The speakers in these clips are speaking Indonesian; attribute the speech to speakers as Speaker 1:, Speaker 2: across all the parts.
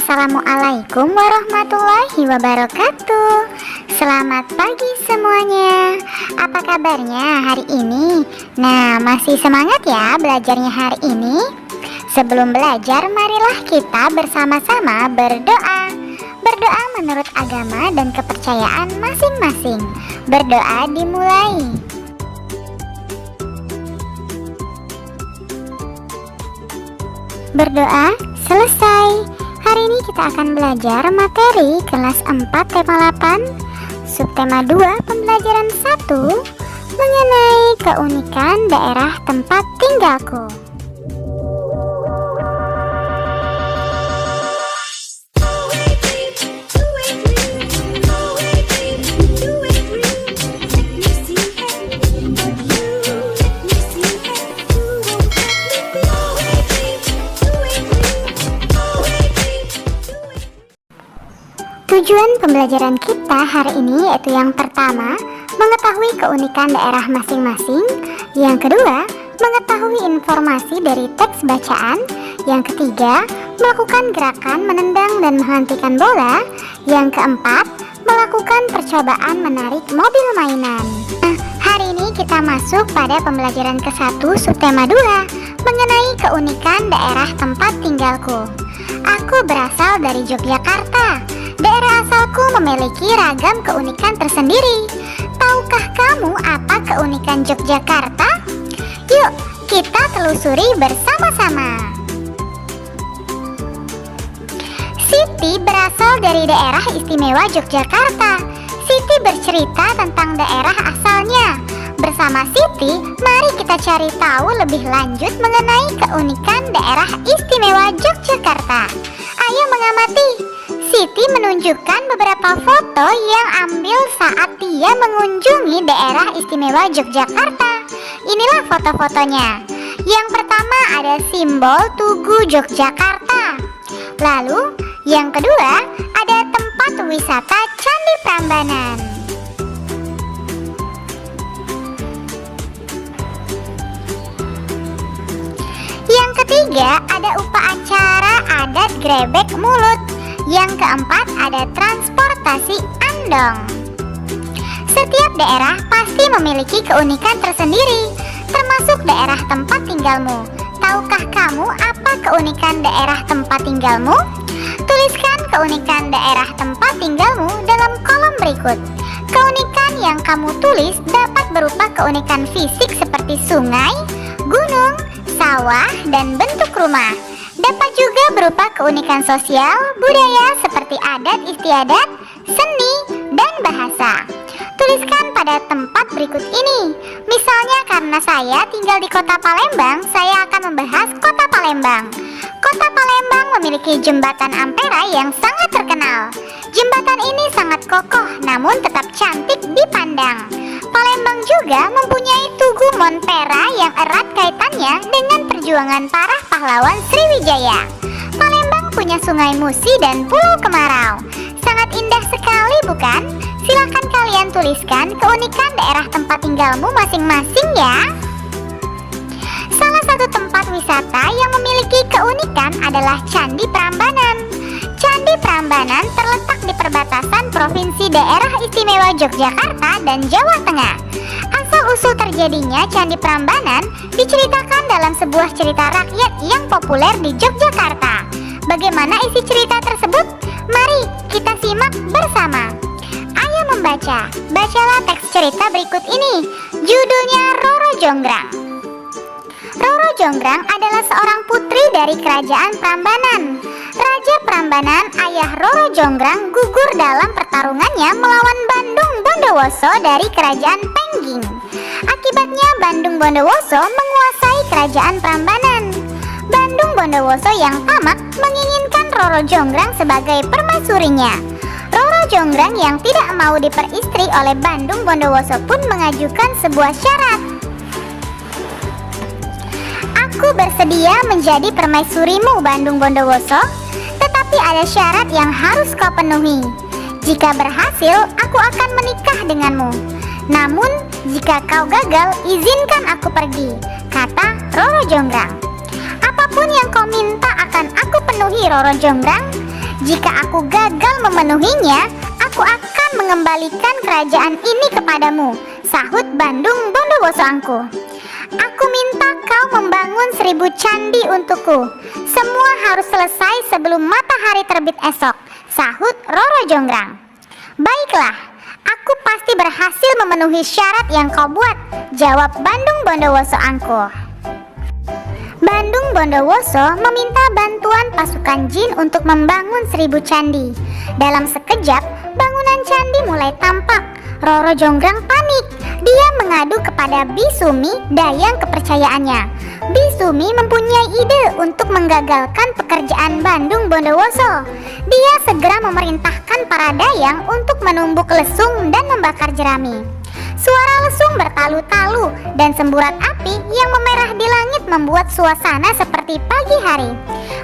Speaker 1: Assalamualaikum warahmatullahi wabarakatuh. Selamat pagi semuanya. Apa kabarnya hari ini? Nah, masih semangat ya belajarnya hari ini? Sebelum belajar, marilah kita bersama-sama berdoa. Berdoa menurut agama dan kepercayaan masing-masing. Berdoa dimulai. Berdoa selesai. Hari ini kita akan belajar materi kelas 4 tema 8, subtema 2 pembelajaran 1 mengenai keunikan daerah tempat tinggalku. Tujuan pembelajaran kita hari ini yaitu yang pertama, mengetahui keunikan daerah masing-masing. Yang kedua, mengetahui informasi dari teks bacaan. Yang ketiga, melakukan gerakan menendang dan menghentikan bola. Yang keempat, melakukan percobaan menarik mobil mainan. Nah, hari ini kita masuk pada pembelajaran ke-1 subtema 2 mengenai keunikan daerah tempat tinggalku. Aku berasal dari Yogyakarta. Daerah asalku memiliki ragam keunikan tersendiri. Tahukah kamu apa keunikan Yogyakarta? Yuk, kita telusuri bersama-sama. Siti berasal dari daerah istimewa Yogyakarta. Siti bercerita tentang daerah asalnya. Bersama Siti, mari kita cari tahu lebih lanjut mengenai keunikan daerah istimewa Yogyakarta. Ayo mengamati. Siti menunjukkan beberapa foto yang ambil saat dia mengunjungi daerah istimewa Yogyakarta. Inilah foto-fotonya. Yang pertama ada simbol Tugu Yogyakarta. Lalu yang kedua ada tempat wisata Candi Prambanan. Yang ketiga ada upacara adat Grebek Mulut. Yang keempat ada transportasi andong. Setiap daerah pasti memiliki keunikan tersendiri, termasuk daerah tempat tinggalmu. Tahukah kamu apa keunikan daerah tempat tinggalmu? Tuliskan keunikan daerah tempat tinggalmu dalam kolom berikut. Keunikan yang kamu tulis dapat berupa keunikan fisik seperti sungai, gunung, sawah, dan bentuk rumah. Dapat juga berupa keunikan sosial, budaya seperti adat istiadat, seni, dan bahasa. Tuliskan pada tempat berikut ini. Misalnya karena saya tinggal di kota Palembang, saya akan membahas kota Palembang. Kota Palembang memiliki jembatan Ampera yang sangat terkenal. Jembatan ini sangat kokoh namun tetap cantik dipandang. Palembang juga mempunyai Tugu Monpera yang erat kaitannya dengan perjuangan para pahlawan Sriwijaya. Palembang punya Sungai Musi dan Pulau Kemarau. Sangat indah sekali bukan? Silahkan kalian tuliskan keunikan daerah tempat tinggalmu masing-masing ya. Salah satu tempat wisata yang memiliki keunikan adalah Candi Prambanan. Candi Prambanan terletak di perbatasan Provinsi Daerah Istimewa Yogyakarta dan Jawa Tengah. Asal-usul terjadinya Candi Prambanan diceritakan dalam sebuah cerita rakyat yang populer di Yogyakarta. Bagaimana isi cerita tersebut? Mari kita simak bersama. Ayo membaca. Bacalah teks cerita berikut ini. Judulnya Roro Jonggrang. Roro Jonggrang adalah seorang putri dari kerajaan Prambanan. Raja Prambanan, ayah Roro Jonggrang, gugur dalam pertarungannya melawan Bandung Bondowoso dari kerajaan Pengging. Akibatnya Bandung Bondowoso menguasai kerajaan Prambanan. Bandung Bondowoso yang tamak menginginkan Roro Jonggrang sebagai permaisurinya. Roro Jonggrang yang tidak mau diperistri oleh Bandung Bondowoso pun mengajukan sebuah syarat. Aku bersedia menjadi permaisurimu Bandung Bondowoso, tetapi ada syarat yang harus kau penuhi. Jika berhasil, aku akan menikah denganmu. Namun, jika kau gagal, izinkan aku pergi, kata Roro Jonggrang. Apapun yang kau minta akan aku penuhi, Roro Jonggrang. Jika aku gagal memenuhinya, aku akan mengembalikan kerajaan ini kepadamu, sahut Bandung Bondowoso Angku. Aku minta kau membangun 1000 candi untukku. Semua harus selesai sebelum matahari terbit esok, sahut Roro Jonggrang. Baiklah, aku pasti berhasil memenuhi syarat yang kau buat, jawab Bandung Bondowoso Angku. Bandung Bondowoso meminta bantuan pasukan jin untuk membangun 1000 candi. Dalam sekejap, bangunan candi mulai tampak. Roro Jonggrang panik. Dia mengadu kepada Bisumi dayang kepercayaannya. Bisumi mempunyai ide untuk menggagalkan pekerjaan Bandung Bondowoso. Dia segera memerintahkan para dayang untuk menumbuk lesung dan membakar jerami. Suara lesung bertalu-talu dan semburat api yang memerah di langit membuat suasana seperti pagi hari.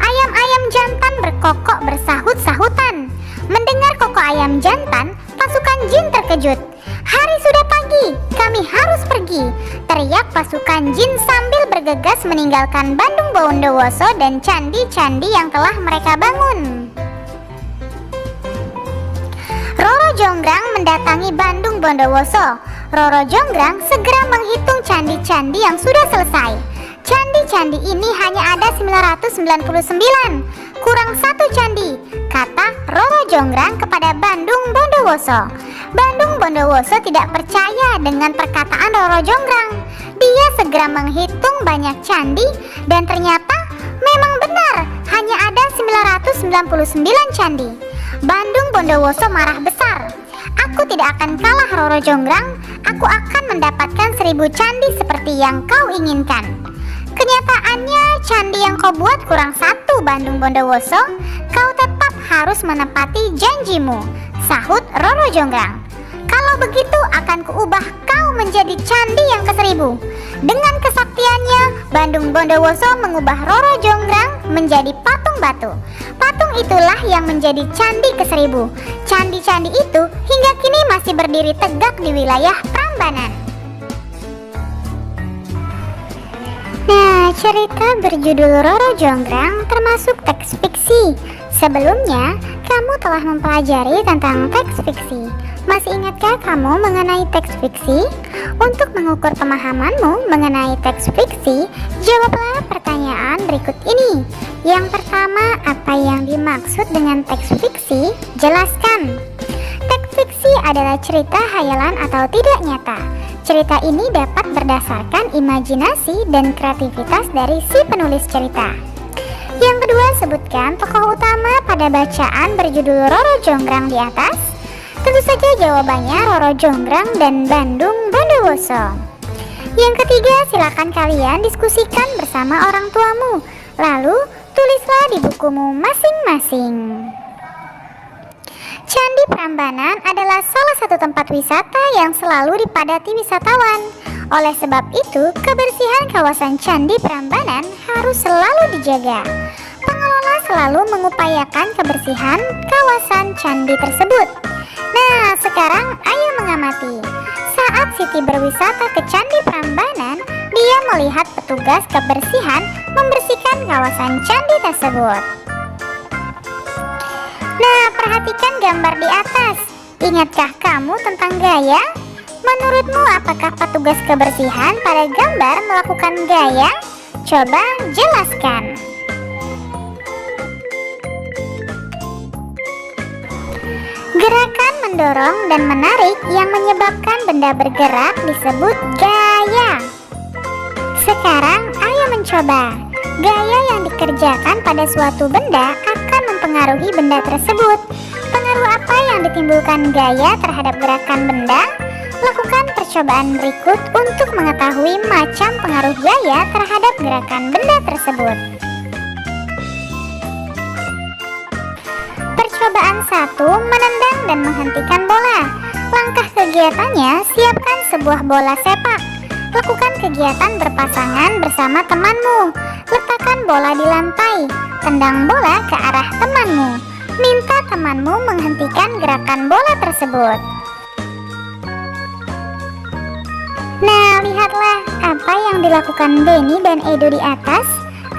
Speaker 1: Ayam-ayam jantan berkokok bersahut-sahutan. Mendengar kokok ayam jantan, pasukan jin terkejut. Hari sudah pagi, kami harus pergi, teriak pasukan jin sambil bergegas meninggalkan Bandung Bondowoso dan candi-candi yang telah mereka bangun. Roro Jonggrang mendatangi Bandung Bondowoso. Roro Jonggrang segera menghitung candi-candi yang sudah selesai. Candi-candi ini hanya ada 999, kurang 1 candi, kata Roro Jonggrang kepada Bandung Bondowoso. Bandung Bondowoso tidak percaya dengan perkataan Roro Jonggrang. Dia segera menghitung banyak candi dan ternyata memang benar, hanya ada 999 candi. Bandung Bondowoso marah besar. Aku tidak akan kalah Roro Jonggrang, aku akan mendapatkan 1000 candi seperti yang kau inginkan. Kenyataannya candi yang kau buat kurang 1 Bandung Bondowoso, kau tetap harus menepati janjimu, sahut Roro Jonggrang. Kalau begitu akan kuubah kau menjadi candi yang ke-1000. Dengan kesaktiannya, Bandung Bondowoso mengubah Roro Jonggrang menjadi patung batu. Patung itulah yang menjadi candi ke-1000. Candi-candi itu hingga kini masih berdiri tegak di wilayah Prambanan. Nah, cerita berjudul Roro Jonggrang termasuk teks fiksi. Sebelumnya, kamu telah mempelajari tentang teks fiksi. Masih ingatkah kamu mengenai teks fiksi? Untuk mengukur pemahamanmu mengenai teks fiksi, jawablah pertanyaan berikut ini. Yang pertama, apa yang dimaksud dengan teks fiksi? Jelaskan. Teks fiksi adalah cerita hayalan atau tidak nyata. Cerita ini dapat berdasarkan imajinasi dan kreativitas dari si penulis cerita. Yang kedua, sebutkan tokoh utama pada bacaan berjudul Roro Jonggrang di atas. Tentu saja jawabannya Roro Jonggrang dan Bandung Bondowoso. Yang ketiga, silakan kalian diskusikan bersama orang tuamu. Lalu, tulislah di bukumu masing-masing. Candi Prambanan adalah salah satu tempat wisata yang selalu dipadati wisatawan. Oleh sebab itu, kebersihan kawasan Candi Prambanan harus selalu dijaga. Pengelola selalu mengupayakan kebersihan kawasan candi tersebut. Nah, sekarang ayo mengamati. Saat Siti berwisata ke Candi Prambanan, dia melihat petugas kebersihan membersihkan kawasan candi tersebut. Nah, perhatikan gambar di atas. Ingatkah kamu tentang gaya? Menurutmu apakah petugas kebersihan pada gambar melakukan gaya? Coba jelaskan. Gerakan mendorong dan menarik yang menyebabkan benda bergerak disebut gaya. Sekarang ayo mencoba. Gaya yang dikerjakan pada suatu benda akan mempengaruhi benda tersebut. Pengaruh apa yang ditimbulkan gaya terhadap gerakan benda? Lakukan percobaan berikut untuk mengetahui macam pengaruh gaya terhadap gerakan benda tersebut. Percobaan 1, menendang dan menghentikan bola. Langkah kegiatannya, siapkan sebuah bola sepak. Lakukan kegiatan berpasangan bersama temanmu. Letakkan bola di lantai. Tendang bola ke arah temanmu. Minta temanmu menghentikan gerakan bola tersebut. Nah, lihatlah apa yang dilakukan Denny dan Edo di atas.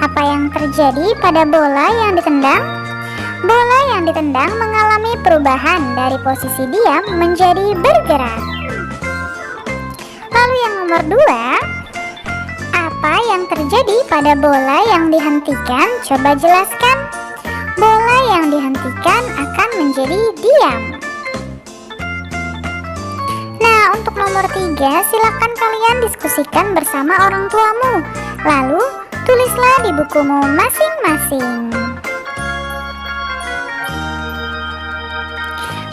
Speaker 1: Apa yang terjadi pada bola yang ditendang? Bola yang ditendang mengalami perubahan dari posisi diam menjadi bergerak. Lalu yang nomor 2, apa yang terjadi pada bola yang dihentikan? Coba jelaskan. Bola yang dihentikan akan menjadi diam. Nah, untuk nomor 3, silakan kalian diskusikan bersama orang tuamu. Lalu, tulislah di bukumu masing-masing.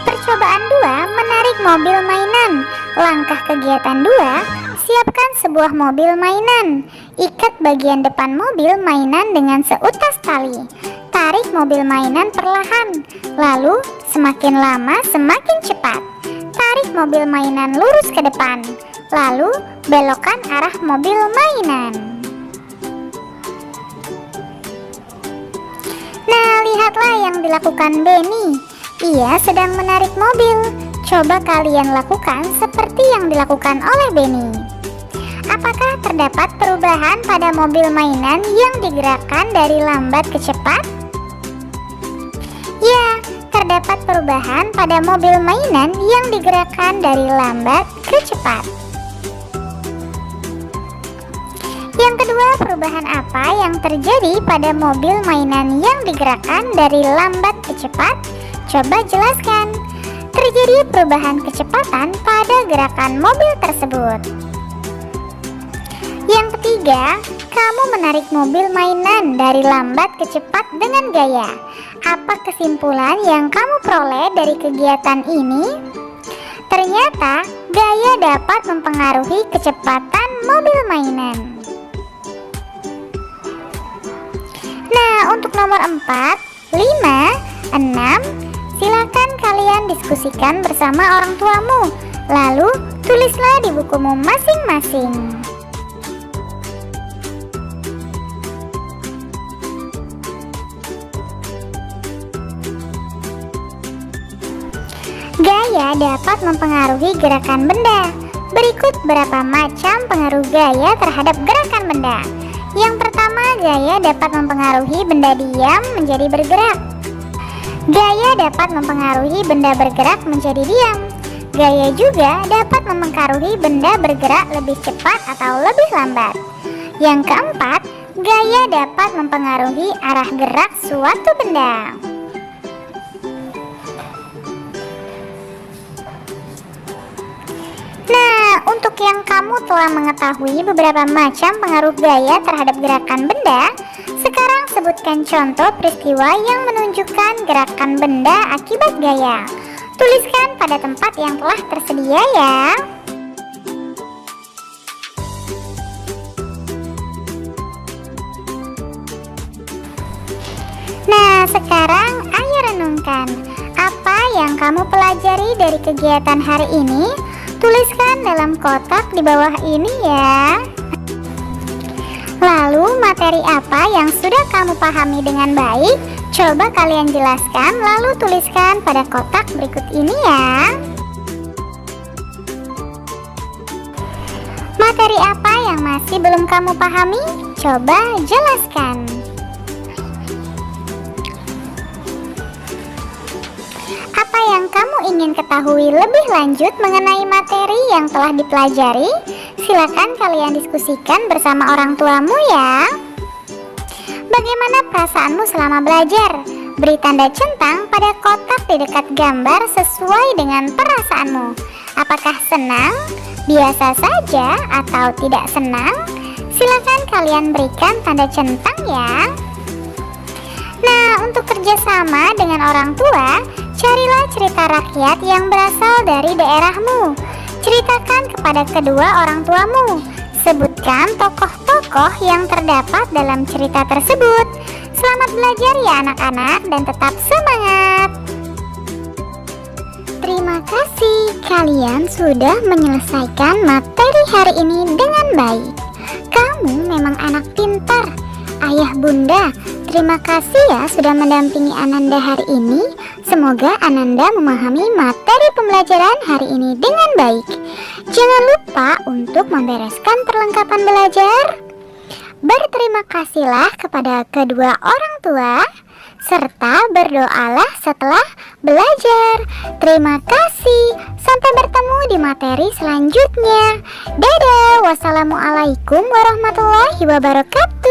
Speaker 1: Percobaan 2, menarik mobil mainan. Langkah kegiatan 2, siapkan sebuah mobil mainan. Ikat bagian depan mobil mainan dengan seutas tali. Tarik mobil mainan perlahan. Lalu, semakin lama semakin cepat. Tarik mobil mainan lurus ke depan. Lalu, belokkan arah mobil mainan. Nah, lihatlah yang dilakukan Benny. Ia sedang menarik mobil. Coba kalian lakukan seperti yang dilakukan oleh Benny. Apakah terdapat perubahan pada mobil mainan yang digerakkan dari lambat ke cepat? Ya, terdapat perubahan pada mobil mainan yang digerakkan dari lambat ke cepat. Yang kedua, perubahan apa yang terjadi pada mobil mainan yang digerakkan dari lambat ke cepat? Coba jelaskan. Terjadi perubahan kecepatan pada gerakan mobil tersebut. Yang ketiga, kamu menarik mobil mainan dari lambat ke cepat dengan gaya. Apa kesimpulan yang kamu peroleh dari kegiatan ini? Ternyata, gaya dapat mempengaruhi kecepatan mobil mainan. Nah, untuk nomor 4, 5, 6, silakan kalian diskusikan bersama orang tuamu. Lalu, tulislah di bukumu masing-masing. Gaya dapat mempengaruhi gerakan benda. Berikut beberapa macam pengaruh gaya terhadap gerakan benda. Yang pertama, gaya dapat mempengaruhi benda diam menjadi bergerak. Gaya dapat mempengaruhi benda bergerak menjadi diam. Gaya juga dapat mempengaruhi benda bergerak lebih cepat atau lebih lambat. Yang keempat, gaya dapat mempengaruhi arah gerak suatu benda. Nah, untuk yang kamu telah mengetahui beberapa macam pengaruh gaya terhadap gerakan benda, sekarang sebutkan contoh peristiwa yang menunjukkan gerakan benda akibat gaya. Tuliskan pada tempat yang telah tersedia ya. Nah, sekarang ayo renungkan. Apa yang kamu pelajari dari kegiatan hari ini? Tuliskan dalam kotak di bawah ini ya. Lalu materi apa yang sudah kamu pahami dengan baik? Coba kalian jelaskan lalu tuliskan pada kotak berikut ini ya. Materi apa yang masih belum kamu pahami? Coba jelaskan. Apa yang kamu ingin ketahui lebih lanjut mengenai materi yang telah dipelajari? Silakan kalian diskusikan bersama orang tuamu ya. Bagaimana perasaanmu selama belajar? Beri tanda centang pada kotak di dekat gambar sesuai dengan perasaanmu. Apakah senang, biasa saja, atau tidak senang? Silakan kalian berikan tanda centang ya. Nah, untuk kerjasama dengan orang tua, carilah cerita rakyat yang berasal dari daerahmu. Ceritakan kepada kedua orang tuamu. Sebutkan tokoh-tokoh yang terdapat dalam cerita tersebut. Selamat belajar ya anak-anak dan tetap semangat. Terima kasih, kalian sudah menyelesaikan materi hari ini dengan baik. Kamu memang anak pintar. Ayah bunda, terima kasih ya sudah mendampingi Ananda hari ini. Semoga Ananda memahami materi pembelajaran hari ini dengan baik. Jangan lupa untuk membereskan perlengkapan belajar. Berterima kasihlah kepada kedua orang tua. serta berdoalah setelah belajar. Terima kasih, sampai bertemu di materi selanjutnya. Dadah, wassalamualaikum warahmatullahi wabarakatuh.